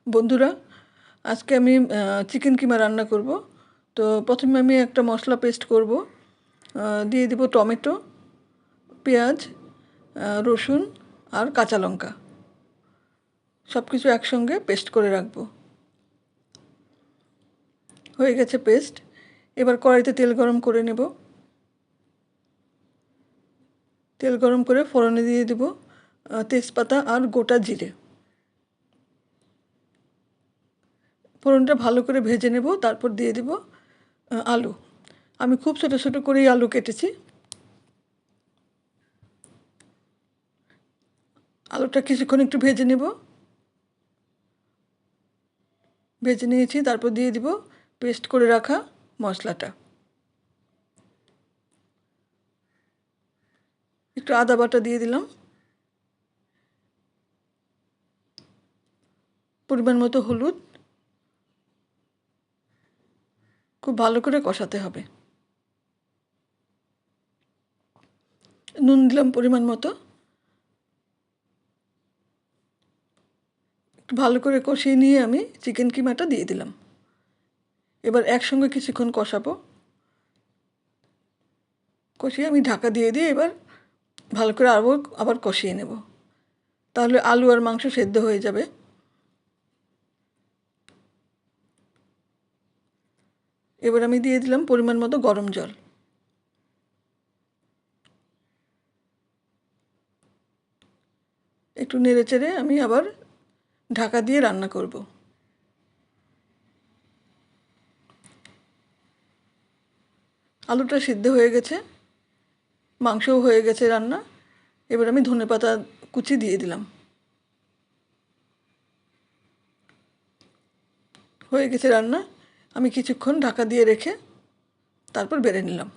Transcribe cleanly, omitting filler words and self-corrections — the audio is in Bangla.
বন্ধুরা, আজকে আমি চিকেন কিমা রান্না করব। তো প্রথমে আমি একটা মশলা পেস্ট করব। দিয়ে দিব টমেটো, পেঁয়াজ, রসুন আর কাঁচা লঙ্কা। সব কিছু একসঙ্গে পেস্ট করে রাখবো। হয়ে গেছে পেস্ট। এবার কড়াইতে তেল গরম করে নেব। তেল গরম করে ফোড়নে দিয়ে দেব তেজপাতা আর গোটা জিরে। ফোড়নটা ভালো করে ভেজে নেব, তারপর দিয়ে দেব আলু। আমি খুব ছোটো ছোটো করেই আলু কেটেছি। আলুটা কিছুক্ষণ একটু ভেজে নেব। ভেজে নিয়েছি, তারপর দিয়ে দিব পেস্ট করে রাখা মশলাটা। একটু আদা বাটা দিয়ে দিলাম, পরিমাণ মতো হলুদ। খুব ভালো করে কষাতে হবে। নুন দিলাম পরিমাণ মতো। একটু ভালো করে কষিয়ে নিয়ে আমি চিকেন কিমাটা দিয়ে দিলাম। এবার একসঙ্গে কিছুক্ষণ কষাবো। কষিয়ে আমি ঢাকা দিয়ে দিয়ে এবার ভালো করে আবার কষিয়ে নেব। তাহলে আলু আর মাংস সেদ্ধ হয়ে যাবে। এবার আমি দিয়ে দিলাম পরিমাণ মতো গরম জল। একটু নেড়েচেড়ে আমি আবার ঢাকা দিয়ে রান্না করব। আলুটা সিদ্ধ হয়ে গেছে, মাংসও হয়ে গেছে রান্না। এবার আমি ধনেপাতা কুচি দিয়ে দিলাম। হয়ে গেছে রান্না। আমি কিছুক্ষণ ঢাকা দিয়ে রেখে তারপর বেড়ে নিলাম।